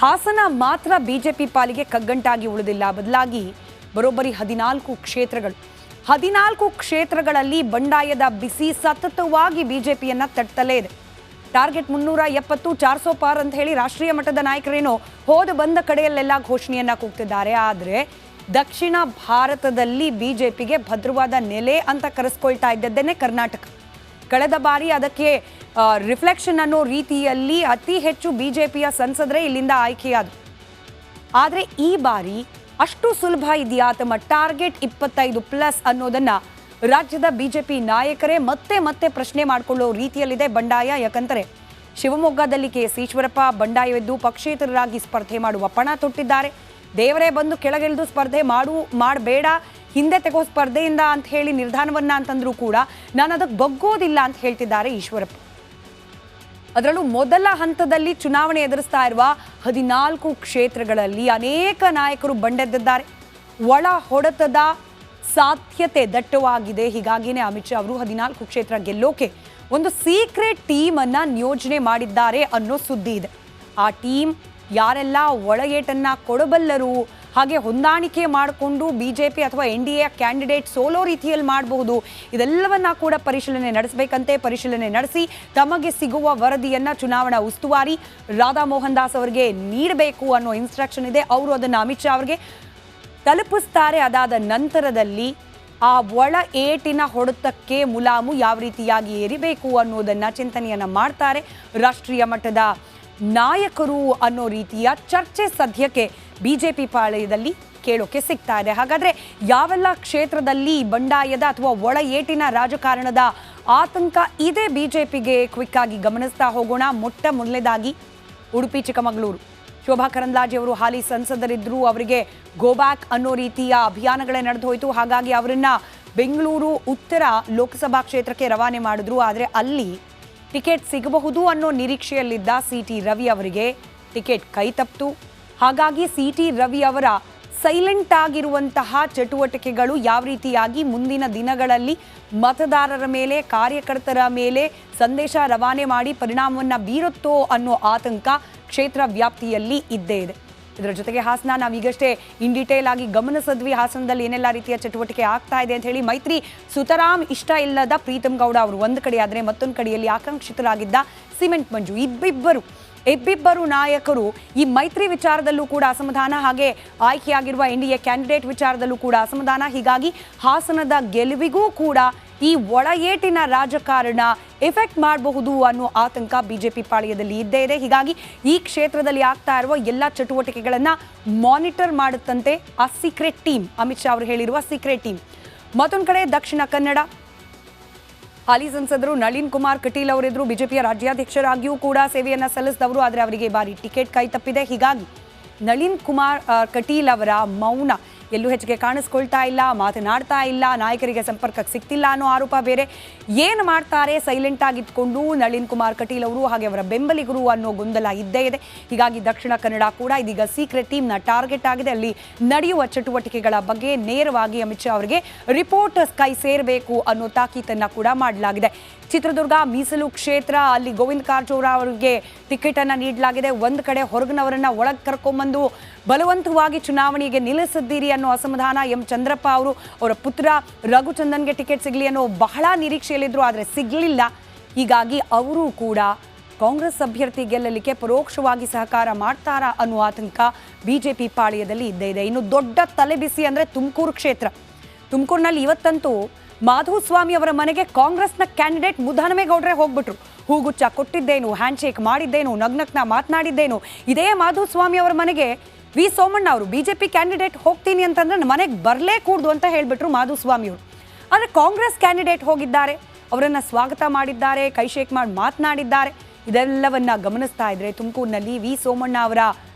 ಹಾಸನ ಮಾತ್ರ ಬಿಜೆಪಿ ಪಾಲಿಗೆ ಕಗ್ಗಂಟಾಗಿ ಉಳಿದಿಲ್ಲ. ಬದಲಾಗಿ ಬರೋಬ್ಬರಿ 14 ಕ್ಷೇತ್ರಗಳಲ್ಲಿ ಬಂಡಾಯದ ಬಿಸಿ ಸತತವಾಗಿ ಬಿಜೆಪಿಯನ್ನ ತಟ್ಟಲೇ ಇದೆ. ಟಾರ್ಗೆಟ್ 370 400 ಪಾರ್ ಅಂತ ಹೇಳಿ ರಾಷ್ಟ್ರೀಯ ಮಟ್ಟದ ನಾಯಕರೇನೋ ಹೋದ ಬಂದ ಕಡೆಯಲ್ಲೆಲ್ಲ ಘೋಷಣೆಯನ್ನ ಕೂಗ್ತಿದ್ದಾರೆ. ಆದರೆ ದಕ್ಷಿಣ ಭಾರತದಲ್ಲಿ ಬಿಜೆಪಿಗೆ ಭದ್ರವಾದ ನೆಲೆ ಅಂತ ಕರೆಸ್ಕೊಳ್ತಾ ಇದ್ದದ್ದೇನೆ ಕರ್ನಾಟಕ. ಕಳೆದ ಬಾರಿ ಅದಕ್ಕೆ ರಿಫ್ಲೆಕ್ಷನ್ ಅನ್ನೋ ರೀತಿಯಲ್ಲಿ ಅತಿ ಹೆಚ್ಚು ಬಿಜೆಪಿಯ ಸಂಸದರೇ ಇಲ್ಲಿಂದ ಆಯ್ಕೆಯಾದರು. ಆದರೆ ಈ ಬಾರಿ ಅಷ್ಟು ಸುಲಭ ಇದೆಯಾ ತಮ್ಮ ಟಾರ್ಗೆಟ್ 25+ ಅನ್ನೋದನ್ನ ರಾಜ್ಯದ ಬಿಜೆಪಿ ನಾಯಕರೇ ಮತ್ತೆ ಪ್ರಶ್ನೆ ಮಾಡಿಕೊಳ್ಳೋ ರೀತಿಯಲ್ಲಿದೆ ಬಂಡಾಯ. ಯಾಕಂದರೆ ಶಿವಮೊಗ್ಗದಲ್ಲಿ KS ಈಶ್ವರಪ್ಪ ಬಂಡಾಯವೆದ್ದು ಪಕ್ಷೇತರರಾಗಿ ಸ್ಪರ್ಧೆ ಮಾಡುವ ಪಣ ತೊಟ್ಟಿದ್ದಾರೆ. ದೇವರೇ ಬಂದು ಕೆಳಗಿಳಿದು ಸ್ಪರ್ಧೆ ಮಾಡಬೇಡ, ಹಿಂದೆ ತೆಗೋ ಸ್ಪರ್ಧೆಯಿಂದ ಅಂತ ಹೇಳಿ ನಿರ್ಧಾರವನ್ನ ಅಂತಂದ್ರೂ ಕೂಡ ನಾನು ಅದಕ್ಕೆ ಬಗ್ಗೋದಿಲ್ಲ ಅಂತ ಹೇಳ್ತಿದ್ದಾರೆ ಈಶ್ವರಪ್ಪ. ಅದರಲ್ಲೂ ಮೊದಲ ಹಂತದಲ್ಲಿ ಚುನಾವಣೆ ಎದುರಿಸ್ತಾ ಇರುವ 14 ಕ್ಷೇತ್ರಗಳಲ್ಲಿ ಅನೇಕ ನಾಯಕರು ಬಂಡೆದ್ದಿದ್ದಾರೆ. ಒಳ ಹೊಡೆತದ ಸಾಧ್ಯತೆ ದಟ್ಟವಾಗಿದೆ. ಹೀಗಾಗಿನೇ ಅಮಿತ್ ಶಾ ಅವರು 14 ಕ್ಷೇತ್ರ ಗೆಲ್ಲೋಕೆ ಒಂದು ಸೀಕ್ರೆಟ್ ಟೀಮ್ ಅನ್ನ ನಿಯೋಜನೆ ಮಾಡಿದ್ದಾರೆ ಅನ್ನೋ ಸುದ್ದಿ ಇದೆ. ಆ ಟೀಮ್ ಯಾರೆಲ್ಲ ಒಳಗೇಟನ್ನ ಕೊಡಬಲ್ಲರು, ಹಾಗೆ ಹೊಂದಾಣಿಕೆ ಮಾಡಿಕೊಂಡು ಬಿಜೆಪಿ ಅಥವಾ NDA ಕ್ಯಾಂಡಿಡೇಟ್ ಸೋಲೋ ರೀತಿಯಲ್ಲಿ ಮಾಡಬಹುದು, ಇದೆಲ್ಲವನ್ನ ಕೂಡ ಪರಿಶೀಲನೆ ನಡೆಸಬೇಕಂತೆ. ಪರಿಶೀಲನೆ ನಡೆಸಿ ತಮಗೆ ಸಿಗುವ ವರದಿಯನ್ನ ಚುನಾವಣಾ ಉಸ್ತುವಾರಿ ರಾಧಾ ಮೋಹನ್ ದಾಸ್ ಅವರಿಗೆ ನೀಡಬೇಕು ಅನ್ನೋ ಇನ್ಸ್ಟ್ರಕ್ಷನ್ ಇದೆ. ಅವರು ಅದನ್ನು ಅಮಿತ್ ಶಾ ಅವರಿಗೆ ತಲುಪಿಸ್ತಾರೆ. ಅದಾದ ನಂತರದಲ್ಲಿ ಆ ಒಳ ಏಟಿನ ಹೊಡೆತಕ್ಕೆ ಮುಲಾಮು ಯಾವ ರೀತಿಯಾಗಿ ಏರಿಬೇಕು ಅನ್ನೋದನ್ನ ಚಿಂತನೆಯನ್ನ ಮಾಡ್ತಾರೆ ರಾಷ್ಟ್ರೀಯ ಮಟ್ಟದ ನಾಯಕರು ಅನ್ನೋ ರೀತಿಯ ಚರ್ಚೆ ಸದ್ಯಕ್ಕೆ ಬಿಜೆಪಿ ಪಾಳೆಯದಲ್ಲಿ ಕೇಳೋಕೆ ಸಿಗ್ತಾ ಇದೆ. ಹಾಗಾದ್ರೆ ಯಾವೆಲ್ಲ ಕ್ಷೇತ್ರದಲ್ಲಿ ಬಂಡಾಯದ ಅಥವಾ ಒಳ ಏಟಿನ ರಾಜಕಾರಣದ ಆತಂಕ ಇದೆ ಬಿಜೆಪಿಗೆ ಕ್ವಿಕ್ ಆಗಿ ಗಮನಿಸ್ತಾ ಹೋಗೋಣ. ಮೊಟ್ಟ ಮೊದಲನೇದಾಗಿ ಉಡುಪಿ ಚಿಕ್ಕಮಗಳೂರು. ಶೋಭಾ ಕರಂದ್ಲಾಜೆ ಅವರು ಹಾಲಿ ಸಂಸದರಿದ್ರು, ಅವರಿಗೆ ಗೋಬ್ಯಾಕ್ ಅನ್ನೋ ರೀತಿಯ ಅಭಿಯಾನಗಳೇ ನಡೆದು ಹೋಯಿತು. ಹಾಗಾಗಿ ಅವರನ್ನ ಬೆಂಗಳೂರು ಉತ್ತರ ಲೋಕಸಭಾ ಕ್ಷೇತ್ರಕ್ಕೆ ರವಾನೆ ಮಾಡಿದ್ರು. ಆದರೆ ಅಲ್ಲಿ ಟಿಕೆಟ್ ಸಿಗಬಹುದು ಅನ್ನೋ ನಿರೀಕ್ಷೆಯಲ್ಲಿದ್ದ CT ರವಿ ಅವರಿಗೆ ಟಿಕೆಟ್ ಕೈ ತಪ್ಪಿತು. ಹಾಗಾಗಿ CT ರವಿ ಅವರ ಸೈಲೆಂಟ್ ಆಗಿರುವಂತಹ ಚಟುವಟಿಕೆಗಳು ಯಾವ ರೀತಿಯಾಗಿ ಮುಂದಿನ ದಿನಗಳಲ್ಲಿ ಮತದಾರರ ಮೇಲೆ, ಕಾರ್ಯಕರ್ತರ ಮೇಲೆ ಸಂದೇಶ ರವಾನೆ ಮಾಡಿ ಪರಿಣಾಮವನ್ನು ಬೀರುತ್ತೋ ಅನ್ನೋ ಆತಂಕ ಕ್ಷೇತ್ರ ವ್ಯಾಪ್ತಿಯಲ್ಲಿ ಇದ್ದೇ ಇದೆ. ಇದರ ಜೊತೆಗೆ ಹಾಸನ ನಾವೀಗಷ್ಟೇ ಇನ್ ಡೀಟೇಲ್ ಆಗಿ ಗಮನಿಸಿದ್ವಿ. ಹಾಸನದಲ್ಲಿ ಏನೆಲ್ಲ ರೀತಿಯ ಚಟುವಟಿಕೆ ಆಗ್ತಾ ಇದೆ ಅಂತ ಹೇಳಿ. ಮೈತ್ರಿ ಸುತರಾಮ್ ಇಷ್ಟ ಇಲ್ಲದ ಪ್ರೀತಮ್ ಗೌಡ ಅವರು ಒಂದು ಕಡೆ ಆದರೆ ಮತ್ತೊಂದು ಕಡೆಯಲ್ಲಿ ಆಕಾಂಕ್ಷಿತರಾಗಿದ್ದ ಸಿಮೆಂಟ್ ಮಂಜು ಇಬ್ಬಿಬ್ಬರು ನಾಯಕರು ಈ ಮೈತ್ರಿ ವಿಚಾರದಲ್ಲೂ ಕೂಡ ಅಸಮಾಧಾನ, ಹಾಗೆ ಆಯ್ಕೆಯಾಗಿರುವ NDA ಕ್ಯಾಂಡಿಡೇಟ್ ವಿಚಾರದಲ್ಲೂ ಕೂಡ ಅಸಮಾಧಾನ. ಹೀಗಾಗಿ ಹಾಸನದ ಗೆಲುವಿಗೂ ಕೂಡ ಈ ಒಳ ಏಟಿನ ರಾಜಕಾರಣ ಎಫೆಕ್ಟ್ ಮಾಡಬಹುದು ಅನ್ನೋ ಆತಂಕ ಬಿಜೆಪಿ ಪಾಳ್ಯದಲ್ಲಿ ಇದ್ದೇ ಇದೆ. ಹೀಗಾಗಿ ಈ ಕ್ಷೇತ್ರದಲ್ಲಿ ಆಗ್ತಾ ಇರುವ ಎಲ್ಲ ಚಟುವಟಿಕೆಗಳನ್ನು ಮಾನಿಟರ್ ಮಾಡುತ್ತಂತೆ ಆ ಸೀಕ್ರೆಟ್ ಟೀಮ್, ಅಮಿತ್ ಶಾ ಅವರು ಹೇಳಿರುವ ಸೀಕ್ರೆಟ್ ಟೀಮ್. ಮತ್ತೊಂದು ಕಡೆ ದಕ್ಷಿಣ ಕನ್ನಡ ಹಾಲಿ ಸಂಸದರು ನಳಿನ್ ಕುಮಾರ್ ಕಟೀಲ್ ಅವರಿದ್ರು. ಬಿಜೆಪಿಯ ರಾಜ್ಯಾಧ್ಯಕ್ಷರಾಗಿಯೂ ಕೂಡ ಸೇವೆಯನ್ನು ಸಲ್ಲಿಸಿದವರು. ಆದರೆ ಅವರಿಗೆ ಬಾರಿ ಟಿಕೆಟ್ ಕೈ ತಪ್ಪಿದೆ. ಹೀಗಾಗಿ ನಳಿನ್ ಕುಮಾರ್ ಕಟೀಲ್ ಅವರ ಮೌನ ಎಲ್ಲೂ ಹೆಚ್ಚಿಗೆ ಕಾಣಿಸ್ಕೊಳ್ತಾ ಇಲ್ಲ, ಮಾತನಾಡ್ತಾ ಇಲ್ಲ, ನಾಯಕರಿಗೆ ಸಂಪರ್ಕಕ್ಕೆ ಸಿಗ್ತಿಲ್ಲ ಅನ್ನೋ ಆರೋಪ ಬೇರೆ. ಏನು ಮಾಡ್ತಾರೆ ಸೈಲೆಂಟ್ ಆಗಿದ್ಕೊಂಡು ನಳಿನ್ ಕುಮಾರ್ ಕಟೀಲ್ ಅವರು, ಹಾಗೆ ಅವರ ಬೆಂಬಲಿಗರು ಅನ್ನೋ ಗೊಂದಲ ಇದ್ದೇ ಇದೆ. ಹೀಗಾಗಿ ದಕ್ಷಿಣ ಕನ್ನಡ ಕೂಡ ಇದೀಗ ಸೀಕ್ರೆಟ್ ಟೀಮ್ನ ಟಾರ್ಗೆಟ್ ಆಗಿದೆ. ಅಲ್ಲಿ ನಡೆಯುವ ಚಟುವಟಿಕೆಗಳ ಬಗ್ಗೆ ನೇರವಾಗಿ ಅಮಿತ್ ಶಾ ಅವರಿಗೆ ರಿಪೋರ್ಟ್ ಕೈ ಸೇರಬೇಕು ಅನ್ನೋ ತಾಕೀತನ್ನ ಕೂಡ ಮಾಡಲಾಗಿದೆ. ಚಿತ್ರದುರ್ಗ ಮೀಸಲು ಕ್ಷೇತ್ರ, ಅಲ್ಲಿ ಗೋವಿಂದ ಕಾರಜೋಳ ಅವರಿಗೆ ಟಿಕೆಟ್ ಅನ್ನ ನೀಡಲಾಗಿದೆ. ಒಂದು ಕಡೆ ಹೊರಗಿನವರನ್ನ ಒಳಗೆ ಕರ್ಕೊಂಡ್ಬಂದು ಬಲವಂತವಾಗಿ ಚುನಾವಣೆಗೆ ನಿಲ್ಲಿಸಿದ್ದೀರಿ ಅನ್ನೋ ಅಸಮಾಧಾನ. ಎಂ ಚಂದ್ರಪ್ಪ ಅವರು ಅವರ ಪುತ್ರ ರಘುಚಂದನ್ಗೆ ಟಿಕೆಟ್ ಸಿಗಲಿ ಅನ್ನೋ ಬಹಳ ನಿರೀಕ್ಷೆಯಲ್ಲಿದ್ರು, ಆದರೆ ಸಿಗಲಿಲ್ಲ. ಹೀಗಾಗಿ ಅವರು ಕೂಡ ಕಾಂಗ್ರೆಸ್ ಅಭ್ಯರ್ಥಿ ಗೆಲ್ಲಲಿಕ್ಕೆ ಪರೋಕ್ಷವಾಗಿ ಸಹಕಾರ ಮಾಡ್ತಾರಾ ಅನ್ನೋ ಆತಂಕ ಬಿಜೆಪಿ ಪಾಳ್ಯದಲ್ಲಿ ಇದ್ದೇ ಇದೆ. ಇನ್ನು ದೊಡ್ಡ ತಲೆಬಿಸಿ ಅಂದರೆ ತುಮಕೂರು ಕ್ಷೇತ್ರ. ತುಮಕೂರಿನಲ್ಲಿ ಇವತ್ತಂತೂ ಮಾಧುಸ್ವಾಮಿ ಅವರ ಮನೆಗೆ ಕಾಂಗ್ರೆಸ್ನ ಕ್ಯಾಂಡಿಡೇಟ್ ಮುದ್ದಹನುಮೇಗೌಡರೇ ಹೋಗ್ಬಿಟ್ರು. ಹೂಗುಚ್ಚ ಕೊಟ್ಟಿದ್ದೇನು, ಹ್ಯಾಂಡ್ ಶೇಕ್ ಮಾಡಿದ್ದೇನು, ನಗ್ನಕ್ನ ಮಾತನಾಡಿದ್ದೇನು. ಇದೇ ಮಾಧುಸ್ವಾಮಿ ಅವರ ಮನೆಗೆ ವಿ ಸೋಮಣ್ಣ ಅವರು ಬಿಜೆಪಿ ಕ್ಯಾಂಡಿಡೇಟ್ ಹೋಗ್ತೀನಿ ಅಂತಂದ್ರೆ ಮನೆಗೆ ಬರಲೇ ಕೂಡ್ದು ಅಂತ ಹೇಳಿಬಿಟ್ರು ಮಾಧುಸ್ವಾಮಿ ಅವರು. ಆದರೆ ಕಾಂಗ್ರೆಸ್ ಕ್ಯಾಂಡಿಡೇಟ್ ಹೋಗಿದ್ದಾರೆ, ಅವರನ್ನು ಸ್ವಾಗತ ಮಾಡಿದ್ದಾರೆ, ಕೈ ಶೇಕ್ ಮಾಡಿ ಮಾತನಾಡಿದ್ದಾರೆ. ಇದೆಲ್ಲವನ್ನ ಗಮನಿಸ್ತಾ ಇದ್ರೆ ತುಮಕೂರಿನಲ್ಲಿ ವಿ ಸೋಮಣ್ಣ ಅವರ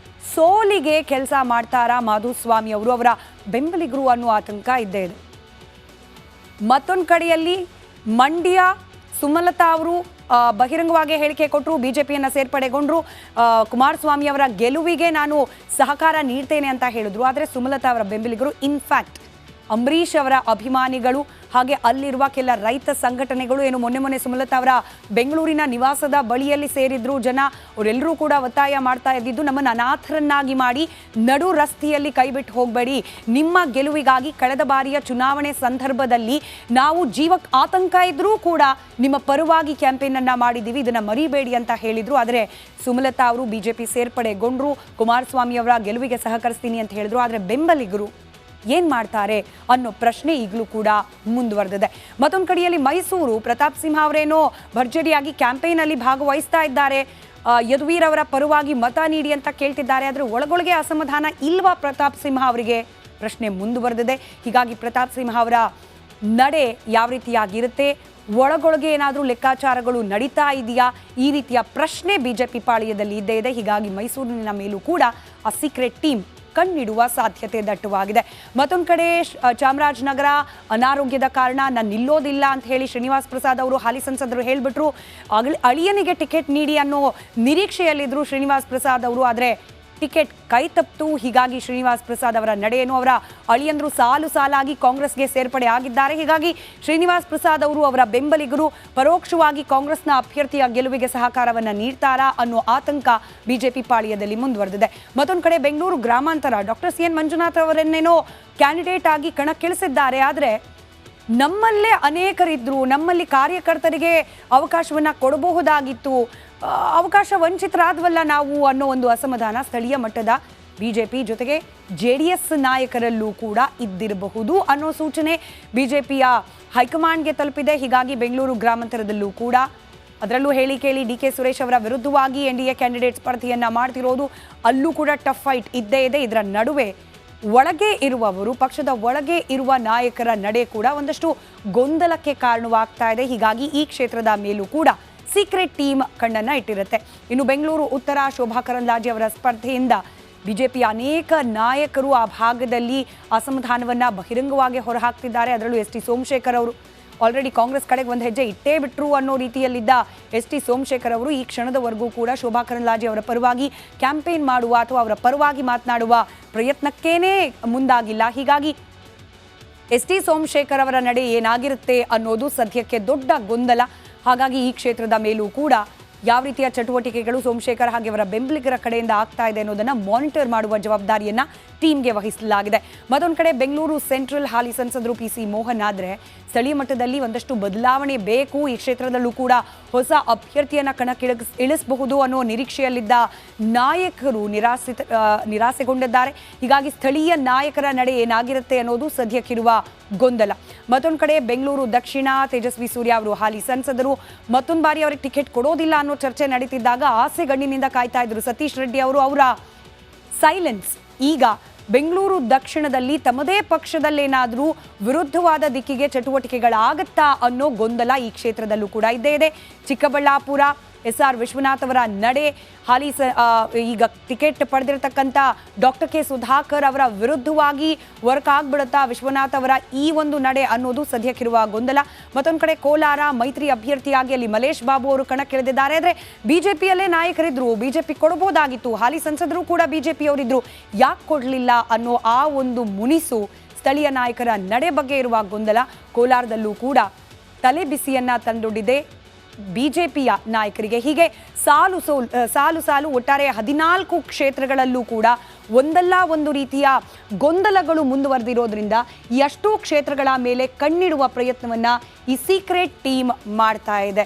ಸೋಲಿಗೆ ಕೆಲಸ ಮಾಡ್ತಾರಾ ಮಾಧುಸ್ವಾಮಿ ಅವರು, ಅವರ ಬೆಂಬಲಿಗರು ಅನ್ನೋ ಆತಂಕ ಇದ್ದೇ ಇದೆ. ಮತ್ತೊಂದು ಕಡೆಯಲ್ಲಿ ಮಂಡ್ಯ ಸುಮಲತಾ ಅವರು ಬಹಿರಂಗವಾಗಿ ಹೇಳಿಕೆ ಕೊಟ್ಟರು, ಬಿಜೆಪಿಯನ್ನು ಸೇರ್ಪಡೆಗೊಂಡ್ರು. ಕುಮಾರಸ್ವಾಮಿ ಅವರ ಗೆಲುವಿಗೆ ನಾನು ಸಹಕಾರ ನೀಡ್ತೇನೆ ಅಂತ ಹೇಳಿದ್ರು. ಆದರೆ ಸುಮಲತಾ ಅವರ ಬೆಂಬಲಿಗರು ಇನ್ಫ್ಯಾಕ್ಟ್ ಅಂಬರೀಷ್ ಅವರ ಅಭಿಮಾನಿಗಳು ಹಾಗೆ ಅಲ್ಲಿರುವ ಕೆಲ ರೈತ ಸಂಘಟನೆಗಳು ಏನು ಮೊನ್ನೆ ಸುಮಲತಾ ಅವರ ಬೆಂಗಳೂರಿನ ನಿವಾಸದ ಬಳಿಯಲ್ಲಿ ಸೇರಿದ್ರು ಜನ, ಅವರೆಲ್ಲರೂ ಕೂಡ ಒತ್ತಾಯ ಮಾಡ್ತಾ ಇದ್ದಿದ್ದು ನಮ್ಮನ್ನು ಅನಾಥರನ್ನಾಗಿ ಮಾಡಿ ನಡು ರಸ್ತೆಯಲ್ಲಿ ಕೈಬಿಟ್ಟು ಹೋಗಬೇಡಿ, ನಿಮ್ಮ ಗೆಲುವಿಗಾಗಿ ಕಳೆದ ಬಾರಿಯ ಚುನಾವಣೆ ಸಂದರ್ಭದಲ್ಲಿ ನಾವು ಜೀವಕ್ಕೆ ಆತಂಕ ಇದ್ರೂ ಕೂಡ ನಿಮ್ಮ ಪರವಾಗಿ ಕ್ಯಾಂಪೇನ್ ಅನ್ನ ಮಾಡಿದ್ದೀವಿ, ಇದನ್ನ ಮರಿಬೇಡಿ ಅಂತ ಹೇಳಿದ್ರು. ಆದರೆ ಸುಮಲತಾ ಅವರು ಬಿಜೆಪಿ ಸೇರ್ಪಡೆಗೊಂಡ್ರು, ಕುಮಾರಸ್ವಾಮಿ ಅವರ ಗೆಲುವಿಗೆ ಸಹಕರಿಸ್ತೀನಿ ಅಂತ ಹೇಳಿದ್ರು. ಆದರೆ ಬೆಂಬಲಿಗರು ಏನ್ ಮಾಡ್ತಾರೆ ಅನ್ನೋ ಪ್ರಶ್ನೆ ಈಗಲೂ ಕೂಡ ಮುಂದುವರೆದಿದೆ. ಮತ್ತೊಂದು ಕಡೆಯಲ್ಲಿ ಮೈಸೂರು ಪ್ರತಾಪ್ ಸಿಂಹ ಅವರೇನೋ ಭರ್ಜರಿಯಾಗಿ ಕ್ಯಾಂಪೇನ್ ಅಲ್ಲಿ ಭಾಗವಹಿಸ್ತಾ ಇದ್ದಾರೆ, ಯದುವೀರ್ ಅವರ ಪರವಾಗಿ ಮತ ನೀಡಿ ಅಂತ ಕೇಳ್ತಿದ್ದಾರೆ. ಆದರೆ ಒಳಗೊಳಗೆ ಅಸಮಾಧಾನ ಇಲ್ವಾ ಪ್ರತಾಪ್ ಸಿಂಹ ಅವರಿಗೆ? ಪ್ರಶ್ನೆ ಮುಂದುವರೆದಿದೆ. ಹೀಗಾಗಿ ಪ್ರತಾಪ್ ಸಿಂಹ ಅವರ ನಡೆ ಯಾವ ರೀತಿಯಾಗಿರುತ್ತೆ, ಒಳಗೊಳಗೆ ಏನಾದರೂ ಲೆಕ್ಕಾಚಾರಗಳು ನಡೀತಾ ಇದೆಯಾ, ಈ ರೀತಿಯ ಪ್ರಶ್ನೆ ಬಿಜೆಪಿ ಪಾಳ್ಯದಲ್ಲಿ ಇದ್ದೇ ಇದೆ. ಹೀಗಾಗಿ ಮೈಸೂರಿನ ಮೇಲೂ ಕೂಡ ಆ ಸೀಕ್ರೆಟ್ ಟೀಮ್ ಕಣ್ಣಿಡುವ ಸಾಧ್ಯತೆ ದಟ್ಟವಾಗಿದೆ. ಮತ್ತೊಂದು ಕಡೆ ಚಾಮರಾಜನಗರ ಅನಾರೋಗ್ಯದ ಕಾರಣ ನಾನು ನಿಲ್ಲೋದಿಲ್ಲ ಅಂತ ಹೇಳಿ ಶ್ರೀನಿವಾಸ್ ಪ್ರಸಾದ್ ಅವರು ಹಾಲಿ ಸಂಸದರು ಹೇಳಿಬಿಟ್ರು. ಅಳಿಯನಿಗೆ ಟಿಕೆಟ್ ನೀಡಿ ಅನ್ನೋ ನಿರೀಕ್ಷೆಯಲ್ಲಿದ್ದರು ಶ್ರೀನಿವಾಸ್ ಪ್ರಸಾದ್ ಅವರು. ಆದರೆ ಟಿಕೆಟ್ ಕೈ ತಪ್ಪಿತು. ಹೀಗಾಗಿ ಶ್ರೀನಿವಾಸ್ ಪ್ರಸಾದ್ ಅವರ ನಡೆಯನ್ನು ಅವರ ಅಳಿಯಂದ್ರು ಸಾಲಾಗಿ ಕಾಂಗ್ರೆಸ್ಗೆ ಸೇರ್ಪಡೆ ಆಗಿದ್ದಾರೆ. ಹೀಗಾಗಿ ಶ್ರೀನಿವಾಸ್ ಪ್ರಸಾದ್ ಅವರು ಅವರ ಬೆಂಬಲಿಗರು ಪರೋಕ್ಷವಾಗಿ ಕಾಂಗ್ರೆಸ್ನ ಅಭ್ಯರ್ಥಿಯ ಗೆಲುವಿಗೆ ಸಹಕಾರವನ್ನು ನೀಡ್ತಾರಾ ಅನ್ನೋ ಆತಂಕ ಬಿಜೆಪಿ ಪಾಳ್ಯದಲ್ಲಿ ಮುಂದುವರೆದಿದೆ. ಮತ್ತೊಂದು ಕಡೆ ಬೆಂಗಳೂರು ಗ್ರಾಮಾಂತರ ಡಾಕ್ಟರ್ ಸಿ ಎನ್ ಮಂಜುನಾಥ್ ಅವರನ್ನೇನೋ ಕ್ಯಾಂಡಿಡೇಟ್ ಆಗಿ ಕಣಕ್ಕಿಳಿಸಿದ್ದಾರೆ. ಆದರೆ ನಮ್ಮಲ್ಲೇ ಅನೇಕರಿದ್ರು, ನಮ್ಮಲ್ಲಿ ಕಾರ್ಯಕರ್ತರಿಗೆ ಅವಕಾಶವನ್ನು ಕೊಡಬಹುದಾಗಿತ್ತು, ಅವಕಾಶ ವಂಚಿತರಾದ್ವಲ್ಲ ನಾವು ಅನ್ನೋ ಒಂದು ಅಸಮಾಧಾನ ಸ್ಥಳೀಯ ಮಟ್ಟದ ಬಿಜೆಪಿ ಜೊತೆಗೆ JDS ನಾಯಕರಲ್ಲೂ ಕೂಡ ಇದ್ದಿರಬಹುದು ಅನ್ನೋ ಸೂಚನೆ ಬಿಜೆಪಿಯ ಹೈಕಮಾಂಡ್ಗೆ ತಲುಪಿದೆ. ಹೀಗಾಗಿ ಬೆಂಗಳೂರು ಗ್ರಾಮಾಂತರದಲ್ಲೂ ಕೂಡ ಅದರಲ್ಲೂ ಹೇಳಿ ಕೇಳಿ DK ಸುರೇಶ್ ಅವರ ವಿರುದ್ಧವಾಗಿ NDA ಕ್ಯಾಂಡಿಡೇಟ್ ಸ್ಪರ್ಧೆಯನ್ನ ಮಾಡ್ತಿರೋದು, ಅಲ್ಲೂ ಕೂಡ ಟಫ್ ಫೈಟ್ ಇದ್ದೇ ಇದೆ. ಇದರ ನಡುವೆ ಒಳಗೆ ಇರುವವರು, ಪಕ್ಷದ ಒಳಗೆ ಇರುವ ನಾಯಕರ ನಡೆ ಕೂಡ ಒಂದಷ್ಟು ಗೊಂದಲಕ್ಕೆ ಕಾರಣವಾಗ್ತಾ ಇದೆ. ಹೀಗಾಗಿ ಈ ಕ್ಷೇತ್ರದ ಮೇಲೂ ಕೂಡ ಸೀಕ್ರೆಟ್ ಟೀಮ್ ಕಣ್ಣನ್ನ ಇಟ್ಟಿರುತ್ತೆ. ಇನ್ನು ಬೆಂಗಳೂರು ಉತ್ತರ ಶೋಭಾ ಕರಂದ್ಲಾಜೆ ಅವರ ಸ್ಪರ್ಧೆಯಿಂದ ಬಿಜೆಪಿಯ ಅನೇಕ ನಾಯಕರು ಆ ಭಾಗದಲ್ಲಿ ಅಸಮಾಧಾನವನ್ನ ಬಹಿರಂಗವಾಗಿ ಹೊರಹಾಕ್ತಿದ್ದಾರೆ. ಅದರಲ್ಲೂ ST ಸೋಮಶೇಖರ್ ಅವರು ಆಲ್ರೆಡಿ ಕಾಂಗ್ರೆಸ್ ಕಡೆಗೆ ಒಂದು ಹೆಜ್ಜೆ ಇಟ್ಟೇ ಬಿಟ್ರು ಅನ್ನೋ ರೀತಿಯಲ್ಲಿದ್ದ ST ಸೋಮಶೇಖರ್ ಅವರು ಈ ಕ್ಷಣದವರೆಗೂ ಕೂಡ ಶೋಭಾ ಕರಂದ್ಲಾಜೆ ಅವರ ಪರವಾಗಿ ಕ್ಯಾಂಪೇನ್ ಮಾಡುವ ಅಥವಾ ಅವರ ಪರವಾಗಿ ಮಾತನಾಡುವ ಪ್ರಯತ್ನಕ್ಕೇನೇ ಮುಂದಾಗಿಲ್ಲ. ಹೀಗಾಗಿ ST ಸೋಮಶೇಖರ್ ಅವರ ನಡೆ ಏನಾಗಿರುತ್ತೆ ಅನ್ನೋದು ಸದ್ಯಕ್ಕೆ ದೊಡ್ಡ ಗೊಂದಲ. ಹಾಗಾಗಿ ಈ ಕ್ಷೇತ್ರದ ಮೇಲೂ ಕೂಡ ಯಾವ ರೀತಿಯ ಚಟುವಟಿಕೆಗಳು ಸೋಮಶೇಖರ್ ಹಾಗೆ ಅವರ ಬೆಂಬಲಿಗರ ಕಡೆಯಿಂದ ಆಗ್ತಾ ಇದೆ ಅನ್ನೋದನ್ನ ಮಾನಿಟರ್ ಮಾಡುವ ಜವಾಬ್ದಾರಿಯನ್ನ ಟೀಮ್ಗೆ ವಹಿಸಲಾಗಿದೆ. ಮತ್ತೊಂದು ಕಡೆ ಬೆಂಗಳೂರು ಸೆಂಟ್ರಲ್ ಹಾಲಿ ಸಂಸದರು PC ಮೋಹನ್ ಆದರೆ ಸ್ಥಳೀಯ ಮಟ್ಟದಲ್ಲಿ ಒಂದಷ್ಟು ಬದಲಾವಣೆ ಬೇಕು, ಈ ಕ್ಷೇತ್ರದಲ್ಲೂ ಕೂಡ ಹೊಸ ಅಭ್ಯರ್ಥಿಯನ್ನ ಇಳಿಸಬಹುದು ಅನ್ನೋ ನಿರೀಕ್ಷೆಯಲ್ಲಿದ್ದ ನಾಯಕರು ನಿರಾಸೆಗೊಂಡಿದ್ದಾರೆ. ಹೀಗಾಗಿ ಸ್ಥಳೀಯ ನಾಯಕರ ನಡೆ ಏನಾಗಿರುತ್ತೆ ಅನ್ನೋದು ಸದ್ಯಕ್ಕಿರುವ ಗೊಂದಲ. ಮತ್ತೊಂದು ಕಡೆ ಬೆಂಗಳೂರು ದಕ್ಷಿಣ ತೇಜಸ್ವಿ ಸೂರ್ಯ ಅವರು ಹಾಲಿ ಸಂಸದರು, ಮತ್ತೊಂದು ಬಾರಿ ಅವರಿಗೆ ಟಿಕೆಟ್ ಕೊಡೋದಿಲ್ಲ ಅನ್ನೋ ಚರ್ಚೆ ನಡೀತಿದ್ದಾಗ ಆಸೆಗಣ್ಣಿನಿಂದ ಕಾಯ್ತಾ ಇದ್ರು ಸತೀಶ್ ರೆಡ್ಡಿ ಅವರು. ಅವರ ಸೈಲೆನ್ಸ್ ಈಗ ಬೆಂಗಳೂರು ದಕ್ಷಿಣದಲ್ಲಿ ತಮ್ಮದೇ ಪಕ್ಷದಲ್ಲೇನಾದರೂ ವಿರುದ್ಧವಾದ ದಿಕ್ಕಿಗೆ ಚಟುವಟಿಕೆಗಳಾಗತ್ತಾ ಅನ್ನೋ ಗೊಂದಲ ಈ ಕ್ಷೇತ್ರದಲ್ಲೂ ಕೂಡ ಇದ್ದೇ ಇದೆ. ಚಿಕ್ಕಬಳ್ಳಾಪುರ SR ವಿಶ್ವನಾಥ್ ಅವರ ನಡೆ, ಹಾಲಿ ಈಗ ಟಿಕೆಟ್ ಪಡೆದಿರತಕ್ಕಂಥ ಡಾಕ್ಟರ್ K ಸುಧಾಕರ್ ಅವರ ವಿರುದ್ಧವಾಗಿ ವರ್ಕ್ ಆಗ್ಬಿಡುತ್ತಾ ವಿಶ್ವನಾಥ್ ಅವರ ಈ ಒಂದು ನಡೆ ಅನ್ನೋದು ಸದ್ಯಕ್ಕಿರುವ ಗೊಂದಲ. ಮತ್ತೊಂದು ಕಡೆ ಕೋಲಾರ ಮೈತ್ರಿ ಅಭ್ಯರ್ಥಿಯಾಗಿ ಅಲ್ಲಿ ಮಲೇಶ್ ಬಾಬು ಅವರು ಕಣಕ್ಕಿಳಿದಿದ್ದಾರೆ. ಆದರೆ ಬಿಜೆಪಿಯಲ್ಲೇ ನಾಯಕರಿದ್ರು, ಬಿಜೆಪಿ ಕೊಡಬಹುದಾಗಿತ್ತು, ಹಾಲಿ ಸಂಸದರು ಕೂಡ ಬಿಜೆಪಿಯವರಿದ್ರು, ಯಾಕೆ ಕೊಡಲಿಲ್ಲ ಅನ್ನೋ ಆ ಒಂದು ಮುನಿಸು ಸ್ಥಳೀಯ ನಾಯಕರ ನಡೆ ಬಗ್ಗೆ ಇರುವ ಗೊಂದಲ ಕೋಲಾರದಲ್ಲೂ ಕೂಡ ತಲೆ ಬಿಸಿಯನ್ನ ತಂದೊಡ್ಡಿದೆ ಬಿಜೆಪಿಯ ನಾಯಕರಿಗೆ. ಹೀಗೆ ಸಾಲು ಒಟ್ಟಾರೆ 14 ಕ್ಷೇತ್ರಗಳಲ್ಲೂ ಕೂಡ ಒಂದಲ್ಲ ಒಂದು ರೀತಿಯ ಗೊಂದಲಗಳು ಮುಂದುವರೆದಿರೋದ್ರಿಂದ ಎಷ್ಟೋ ಕ್ಷೇತ್ರಗಳ ಮೇಲೆ ಕಣ್ಣಿಡುವ ಪ್ರಯತ್ನವನ್ನ ಈ ಸೀಕ್ರೆಟ್ ಟೀಮ್ ಮಾಡ್ತಾ ಇದೆ.